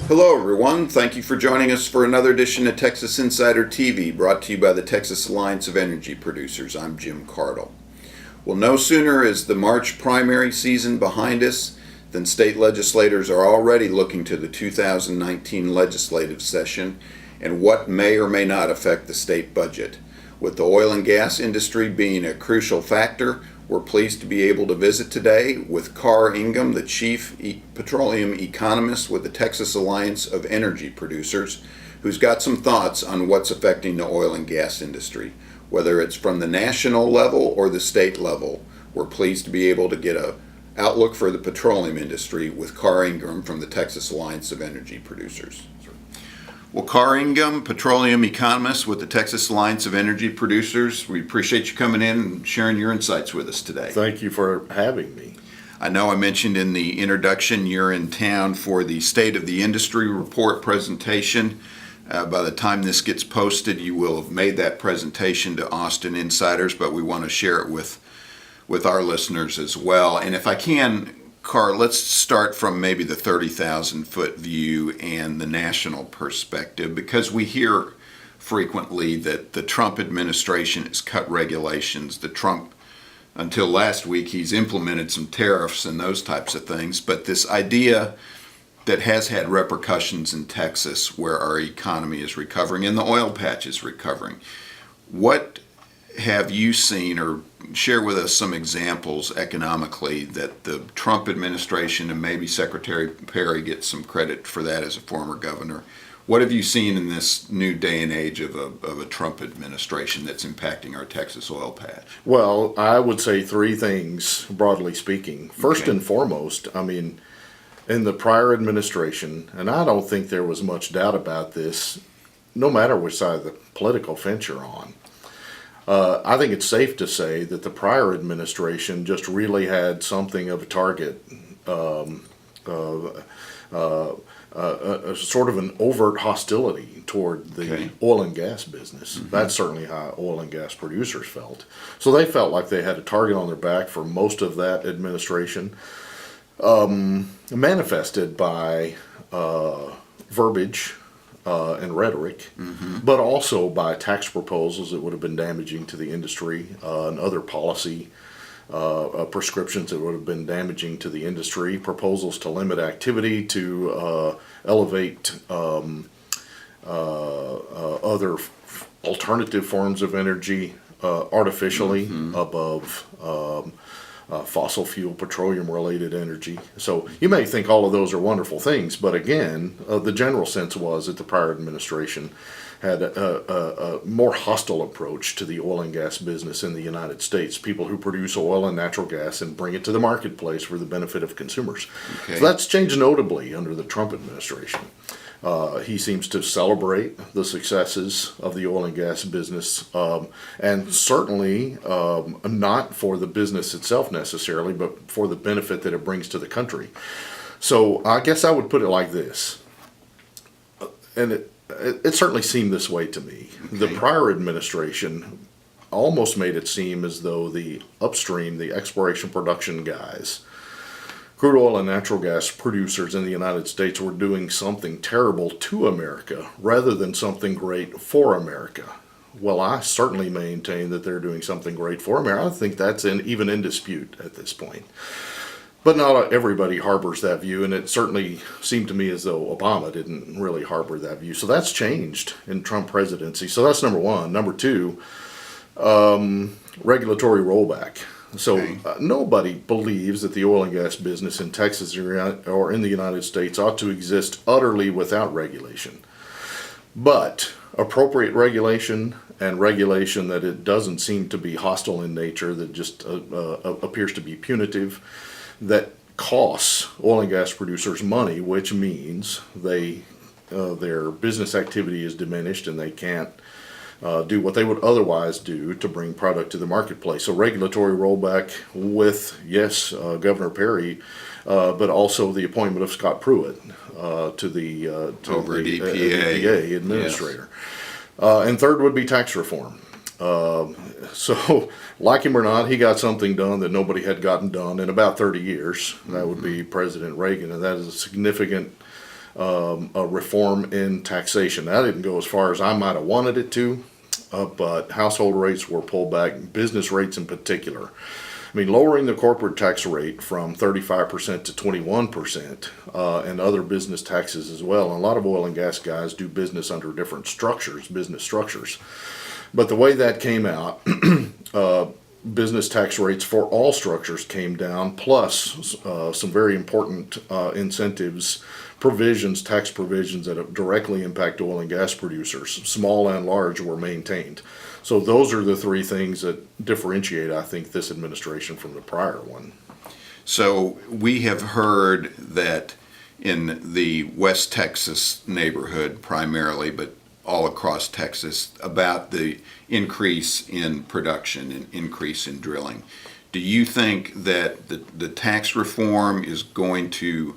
Hello, everyone. Thank you for joining us for another edition of Texas Insider TV, brought to you by the Texas Alliance of Energy Producers. I'm Jim Cardle. Well, no sooner is the March primary season behind us than state legislators are already looking to the 2019 legislative session and what may or may not affect the state budget. With the oil and gas industry being a crucial factor, we're pleased to be able to visit today with Karr Ingham, the Chief Petroleum Economist with the Texas Alliance of Energy Producers, who's got some thoughts on what's affecting the oil and gas industry. Whether it's from the national level or the state level, we're pleased to be able to get an outlook for the petroleum industry with Karr Ingham from the Texas Alliance of Energy Producers. Well, Karr Ingham, petroleum economist with the Texas Alliance of Energy Producers, we appreciate you coming in and sharing your insights with us today. Thank you for having me. I know I mentioned in the introduction you're in town for the State of the Industry Report presentation. By the time this gets posted, you will have made that presentation to Austin insiders, but we want to share it with our listeners as well. And if I can, Karr, let's start from maybe the 30,000-foot view and the national perspective, because we hear frequently that the Trump administration has cut regulations. Until last week, he's implemented some tariffs and those types of things. But this idea that has had repercussions in Texas, where our economy is recovering and the oil patch is recovering. What have you seen, or share with us some examples economically that the Trump administration, and maybe Secretary Perry gets some credit for that as a former governor? What have you seen in this new day and age of a Trump administration that's impacting our Texas oil patch? Well, I would say three things, broadly speaking. First and foremost, in the prior administration, and I don't think there was much doubt about this, no matter which side of the political fence you're on, I think it's safe to say that the prior administration just really had something of a target, sort of an overt hostility toward the oil and gas business. Mm-hmm. That's certainly how oil and gas producers felt. So they felt like they had a target on their back for most of that administration, manifested by verbiage and rhetoric, but also by tax proposals that would have been damaging to the industry and other policy prescriptions that would have been damaging to the industry, proposals to limit activity, to elevate other alternative forms of energy artificially above fossil fuel, petroleum-related energy. So you may think all of those are wonderful things, but again, the general sense was that the prior administration had a more hostile approach to the oil and gas business in the United States, people who produce oil and natural gas and bring it to the marketplace for the benefit of consumers. Okay. So that's changed notably under the Trump administration. He seems to celebrate the successes of the oil and gas business, and certainly not for the business itself necessarily, but for the benefit that it brings to the country. So I guess I would put it like this, and it certainly seemed this way to me. Okay. The prior administration almost made it seem as though the upstream, the exploration production guys, crude oil and natural gas producers in the United States were doing something terrible to America rather than something great for America. Well, I certainly maintain that they're doing something great for America. I think that's even in dispute at this point. But not everybody harbors that view, and it certainly seemed to me as though Obama didn't really harbor that view. So that's changed in Trump presidency. So that's number one. Number two, regulatory rollback. So nobody believes that the oil and gas business in Texas or in the United States ought to exist utterly without regulation. But appropriate regulation and regulation that it doesn't seem to be hostile in nature, that just appears to be punitive, that costs oil and gas producers money, which means their business activity is diminished and they can't do what they would otherwise do to bring product to the marketplace. So regulatory rollback with, yes, Governor Perry, but also the appointment of Scott Pruitt to the EPA administrator. Yes. And third would be tax reform. So, like him or not, he got something done that nobody had gotten done in about 30 years. That would be President Reagan, and that is a significant a reform in taxation. That didn't go as far as I might have wanted it to, but household rates were pulled back, business rates in particular. I mean, lowering the corporate tax rate from 35% to 21%, and other business taxes as well. And a lot of oil and gas guys do business under different structures, business structures. But the way that came out, business tax rates for all structures came down, plus some very important incentives, provisions, tax provisions that directly impact oil and gas producers, small and large, were maintained. So those are the three things that differentiate, I think, this administration from the prior one. So we have heard that in the West Texas neighborhood primarily, but all across Texas, about the increase in production and increase in drilling. Do you think that the tax reform is going to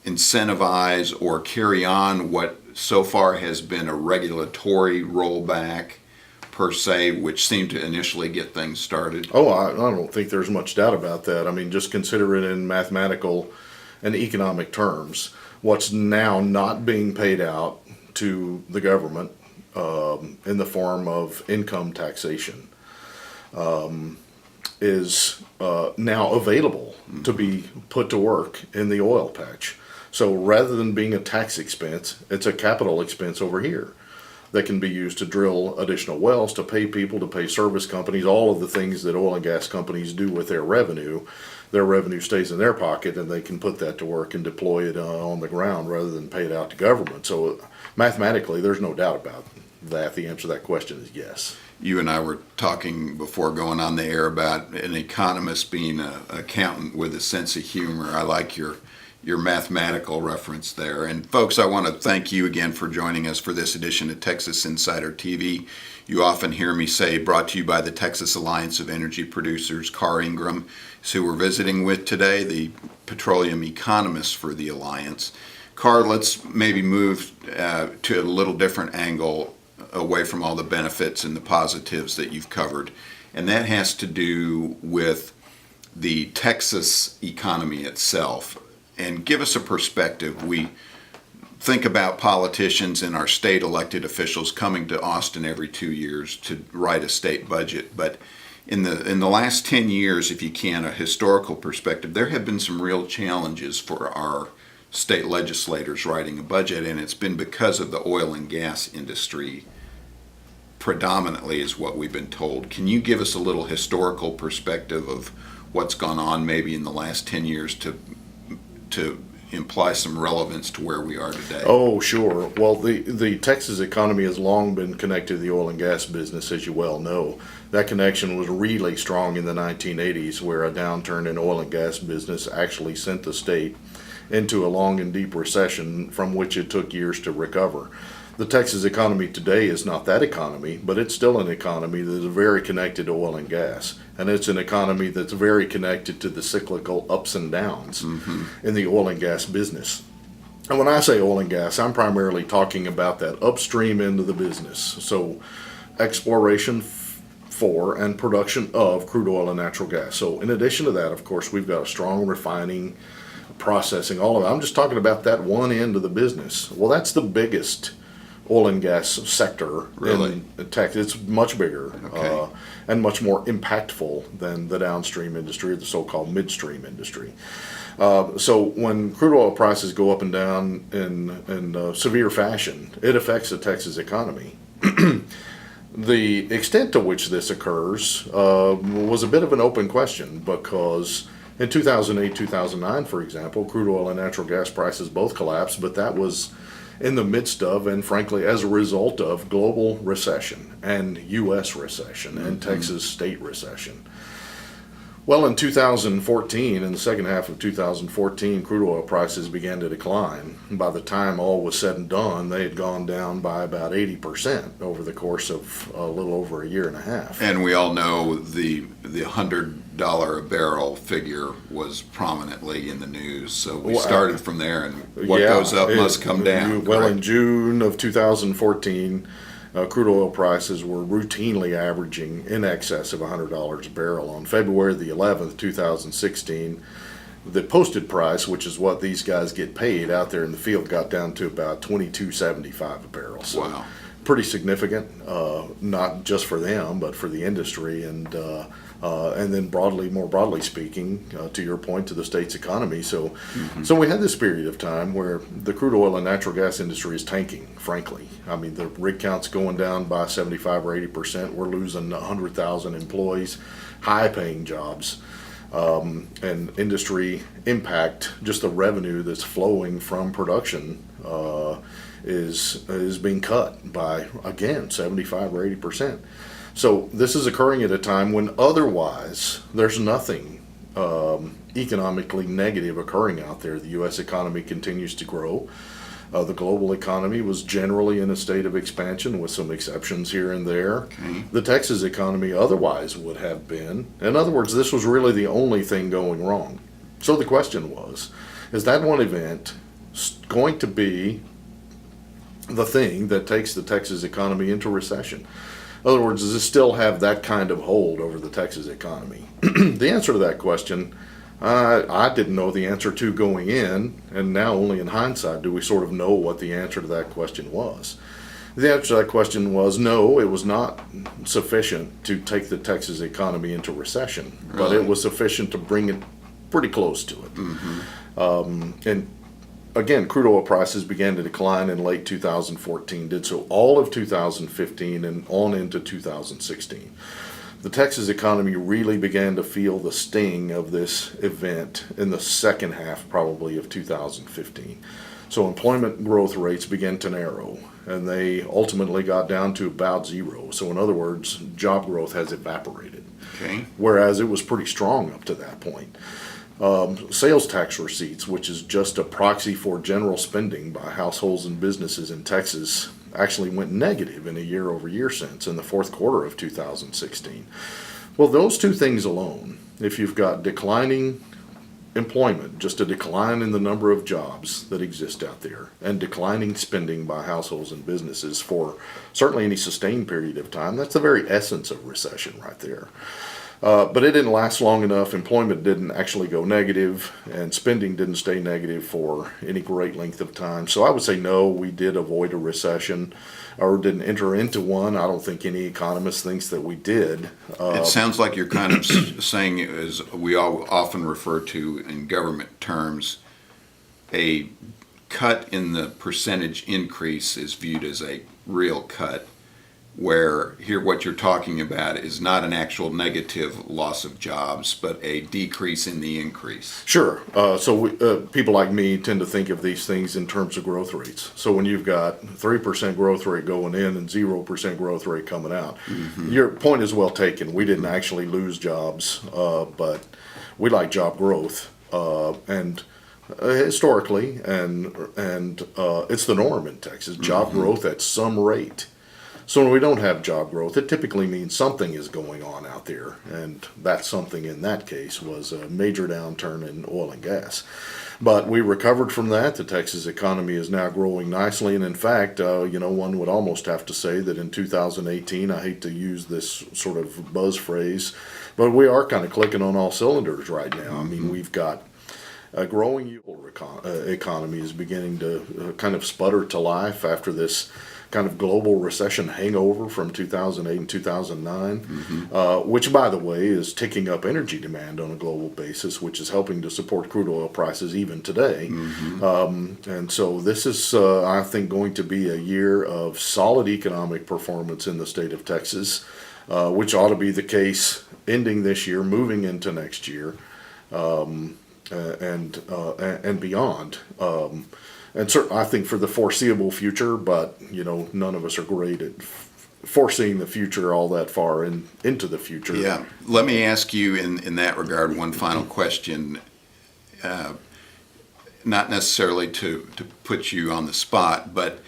incentivize or carry on what so far has been a regulatory rollback per se, which seemed to initially get things started? Oh, I don't think there's much doubt about that. I mean, just consider it in mathematical and economic terms. What's now not being paid out to the government in the form of income taxation is now available to be put to work in the oil patch. So rather than being a tax expense, it's a capital expense over here that can be used to drill additional wells, to pay people, to pay service companies, all of the things that oil and gas companies do with their revenue. Their revenue stays in their pocket, and they can put that to work and deploy it on the ground rather than pay it out to government. So mathematically, there's no doubt about that. The answer to that question is yes. You and I were talking before going on the air about an economist being an accountant with a sense of humor. I like your mathematical reference there. And folks, I want to thank you again for joining us for this edition of Texas Insider TV. You often hear me say, brought to you by the Texas Alliance of Energy Producers. Karr Ingham is who we're visiting with today, the petroleum economist for the Alliance. Karr, let's maybe move to a little different angle away from all the benefits and the positives that you've covered. And that has to do with the Texas economy itself. And give us a perspective. We think about politicians and our state elected officials coming to Austin every 2 years to write a state budget. But in the last 10 years, if you can, a historical perspective, there have been some real challenges for our state legislators writing a budget, and it's been because of the oil and gas industry predominantly, is what we've been told. Can you give us a little historical perspective of what's gone on maybe in the last 10 years to imply some relevance to where we are today? Oh, sure. Well, the Texas economy has long been connected to the oil and gas business, as you well know. That connection was really strong in the 1980s, where a downturn in oil and gas business actually sent the state into a long and deep recession from which it took years to recover. The Texas economy today is not that economy, but it's still an economy that is very connected to oil and gas. And it's an economy that's very connected to the cyclical ups and downs in the oil and gas business. And when I say oil and gas, I'm primarily talking about that upstream end of the business. So exploration for and production of crude oil and natural gas. So in addition to that, of course, we've got a strong refining, processing, all of it. I'm just talking about that one end of the business. Well, that's the biggest oil and gas sector in Texas. It's much bigger and much more impactful than the downstream industry, the so-called midstream industry. So when crude oil prices go up and down in severe fashion, it affects the Texas economy. The extent to which this occurs was a bit of an open question, because in 2008, 2009, for example, crude oil and natural gas prices both collapsed, but that was in the midst of, and frankly as a result of, global recession and U.S. recession and Texas state recession. Well, in 2014, in the second half of 2014, crude oil prices began to decline. By the time all was said and done, they had gone down by about 80% over the course of a little over a year and a half. And we all know the $100 a barrel figure was prominently in the news. So we started from there, and what goes up must come down. Well, in June of 2014, crude oil prices were routinely averaging in excess of $100 a barrel. On February the 11th, 2016, the posted price, which is what these guys get paid out there in the field, got down to about $22.75 a barrel. So Wow. pretty significant, not just for them, but for the industry, and then more broadly speaking, to your point, to the state's economy. So, so we had this period of time where the crude oil and natural gas industry is tanking. Frankly, I mean, the rig count's going down by 75 or 80%. We're losing 100,000 employees, high-paying jobs. And industry impact, just the revenue that's flowing from production, is being cut by, again, 75 or 80%. So this is occurring at a time when otherwise there's nothing economically negative occurring out there. The U.S. economy continues to grow. The global economy was generally in a state of expansion with some exceptions here and there. Okay. The Texas economy otherwise would have been. In other words, this was really the only thing going wrong. So the question was, is that one event going to be the thing that takes the Texas economy into recession? In other words, does it still have that kind of hold over the Texas economy? The answer to that question, I didn't know the answer to going in, and now only in hindsight do we sort of know what the answer to that question was. The answer to that question was no, it was not sufficient to take the Texas economy into recession, but Really? it was sufficient to bring it pretty close to it. And again, crude oil prices began to decline in late 2014, did so all of 2015 and on into 2016. The Texas economy really began to feel the sting of this event in the second half, probably, of 2015. So employment growth rates began to narrow, and they ultimately got down to about zero. So in other words, job growth has evaporated, Okay. whereas it was pretty strong up to that point. Sales tax receipts, which is just a proxy for general spending by households and businesses in Texas, actually went negative in a year-over-year sense in the fourth quarter of 2016. Well, those two things alone, if you've got declining employment, just a decline in the number of jobs that exist out there, and declining spending by households and businesses for certainly any sustained period of time, that's the very essence of recession right there. But it didn't last long enough. Employment didn't actually go negative, and spending didn't stay negative for any great length of time. So I would say no, we did avoid a recession, or didn't enter into one. I don't think any economist thinks that we did. It sounds like you're kind of saying, as we all often refer to in government terms, a cut in the percentage increase is viewed as a real cut, where here what you're talking about is not an actual negative loss of jobs, but a decrease in the increase. Sure. People like me tend to think of these things in terms of growth rates. So when you've got 3% growth rate going in and 0% growth rate coming out, your point is well taken. We didn't actually lose jobs, but we like job growth, and historically, and it's the norm in Texas. Job growth at some rate. So when we don't have job growth, it typically means something is going on out there, and that something in that case was a major downturn in oil and gas. But we recovered from that. The Texas economy is now growing nicely, and in fact, one would almost have to say that in 2018, I hate to use this sort of buzz phrase, but we are kind of clicking on all cylinders right now. I mean, we've got a growing economy is beginning to kind of sputter to life after this kind of global recession hangover from 2008 and 2009, which, by the way, is ticking up energy demand on a global basis, which is helping to support crude oil prices even today. And so this is, I think, going to be a year of solid economic performance in the state of Texas, which ought to be the case ending this year, moving into next year, and beyond. And certainly, I think for the foreseeable future, but none of us are great at foreseeing the future all that far into the future. Yeah. Let me ask you in that regard one final question, not necessarily to put you on the spot, but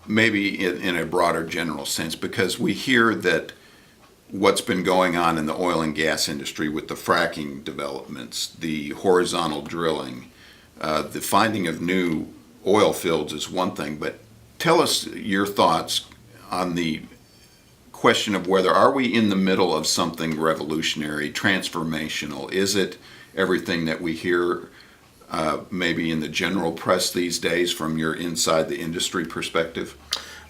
maybe in a broader general sense, because we hear that what's been going on in the oil and gas industry with the fracking developments, the horizontal drilling, the finding of new oil fields is one thing, but tell us your thoughts on the question of whether are we in the middle of something revolutionary, transformational? Is it everything that we hear maybe in the general press these days from your inside the industry perspective?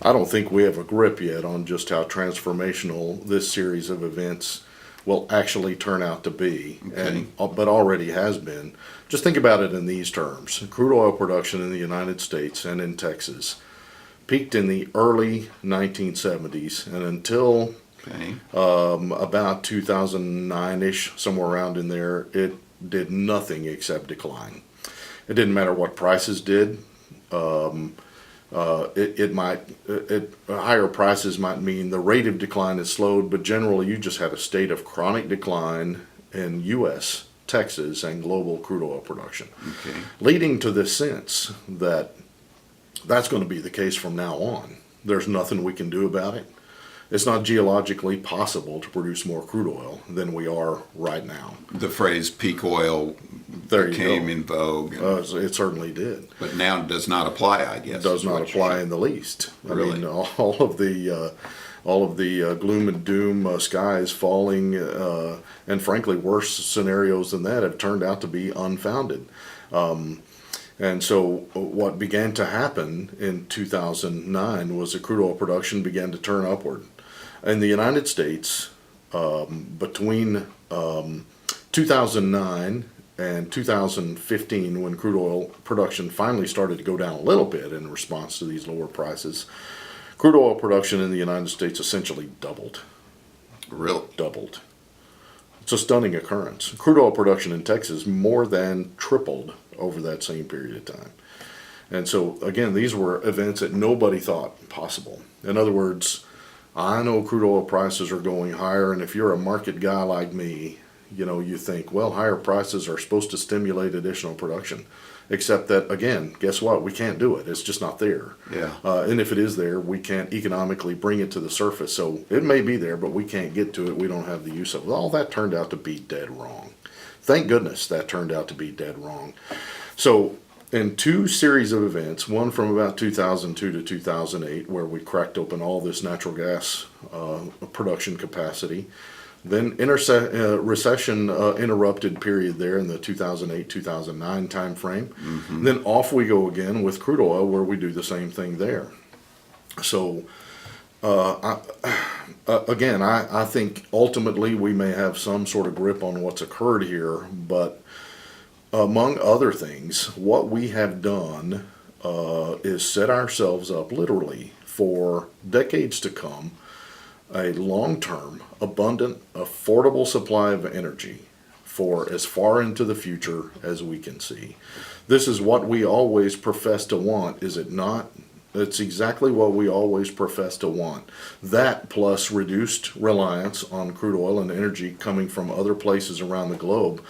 I don't think we have a grip yet on just how transformational this series of events will actually turn out to be, Okay. but already has been. Just think about it in these terms. Crude oil production in the United States and in Texas peaked in the early 1970s, and until Okay. about 2009-ish, somewhere around in there, it did nothing except decline. It didn't matter what prices did. Higher prices might mean the rate of decline is slowed, but generally you just had a state of chronic decline in U.S., Texas, and global crude oil production, Okay. leading to this sense that that's going to be the case from now on. There's nothing we can do about it. It's not geologically possible to produce more crude oil than we are right now. The phrase peak oil There you came go. in vogue, It certainly did. but now does not apply, I guess. Does is not what you're apply saying. in the least. Really? I mean, all of the gloom and doom, skies falling, and frankly worse scenarios than that have turned out to be unfounded. And so what began to happen in 2009 was that crude oil production began to turn upward. In the United States, between 2009 and 2015, when crude oil production finally started to go down a little bit in response to these lower prices, crude oil production in the United States essentially doubled. Really? Doubled. It's a stunning occurrence. Crude oil production in Texas more than tripled over that same period of time. And so, again, these were events that nobody thought possible. In other words, I know crude oil prices are going higher, and if you're a market guy like me, you think, well, higher prices are supposed to stimulate additional production. Except that, again, guess what? We can't do it. It's just not there. Yeah. And if it is there, we can't economically bring it to the surface. So it may be there, but we can't get to it. We don't have the use of it. All that turned out to be dead wrong. Thank goodness that turned out to be dead wrong. So in two series of events, one from about 2002 to 2008, where we cracked open all this natural gas production capacity, then recession interrupted period there in the 2008-2009 time frame. Mm-hmm. Then off we go again with crude oil, where we do the same thing there. So I think ultimately we may have some sort of grip on what's occurred here, but among other things, what we have done is set ourselves up literally for decades to come a long-term, abundant, affordable supply of energy for as far into the future as we can see. This is what we always profess to want, is it not? It's exactly what we always profess to want. That plus reduced reliance on crude oil and energy coming from other places around the globe.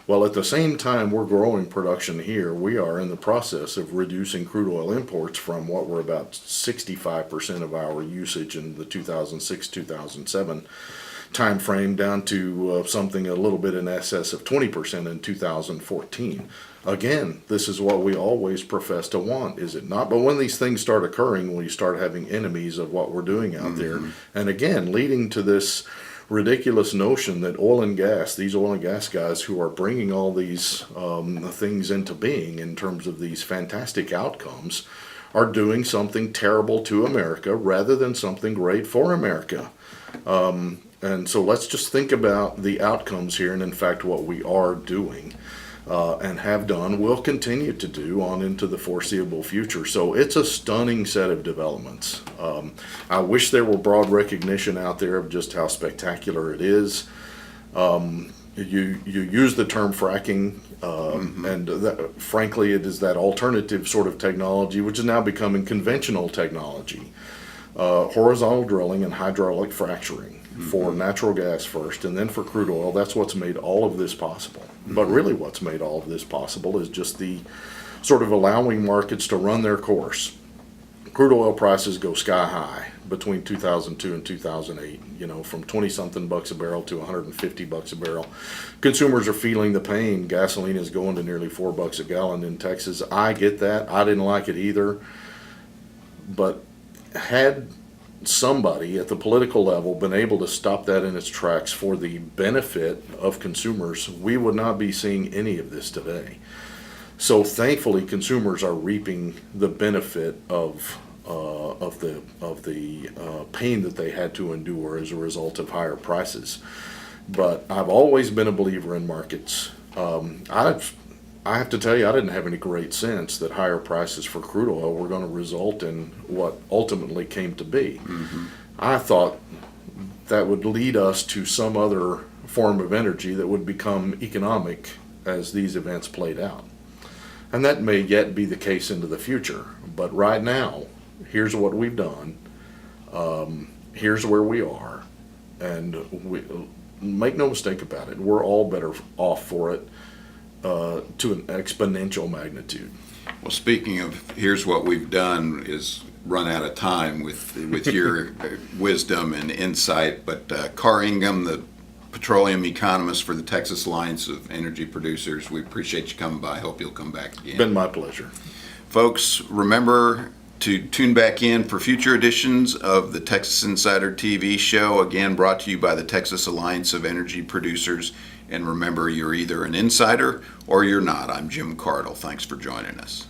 Well, at the same time we're growing production here, we are in the process of reducing crude oil imports from what were about 65% of our usage in the 2006-2007 time frame down to something a little bit in excess of 20% in 2014. Again, this is what we always profess to want, is it not? But when these things start occurring, we start having enemies of what we're doing out there. And again, leading to this ridiculous notion that these oil and gas guys who are bringing all these things into being in terms of these fantastic outcomes are doing something terrible to America rather than something great for America. And so let's just think about the outcomes here, and in fact what we are doing and have done, will continue to do on into the foreseeable future. So it's a stunning set of developments. I wish there were broad recognition out there of just how spectacular it is. You use the term fracking, and frankly it is that alternative sort of technology which is now becoming conventional technology. Horizontal drilling and hydraulic fracturing for natural gas first and then for crude oil. That's what's made all of this possible. But really what's made all of this possible is just the sort of allowing markets to run their course. Crude oil prices go sky high between 2002 and 2008, from 20-something bucks a barrel to 150 bucks a barrel. Consumers are feeling the pain. Gasoline is going to nearly $4 a gallon in Texas. I get that. I didn't like it either. But had somebody at the political level been able to stop that in its tracks for the benefit of consumers, we would not be seeing any of this today. So thankfully, consumers are reaping the benefit of the pain that they had to endure as a result of higher prices. But I've always been a believer in markets. I have to tell you, I didn't have any great sense that higher prices for crude oil were going to result in what ultimately came to be. I thought that would lead us to some other form of energy that would become economic as these events played out. And that may yet be the case into the future. But right now, here's what we've done. Here's where we are. And make no mistake about it, we're all better off for it. To an exponential magnitude. Well, speaking of here's what we've done is run out of time with your wisdom and insight, but Karr Ingham, the petroleum economist for the Texas Alliance of Energy Producers, we appreciate you coming by. Hope you'll come back again. Been my pleasure. Folks, remember to tune back in for future editions of the Texas Insider TV show, again brought to you by the Texas Alliance of Energy Producers. And remember, you're either an insider or you're not. I'm Jim Cardle. Thanks for joining us.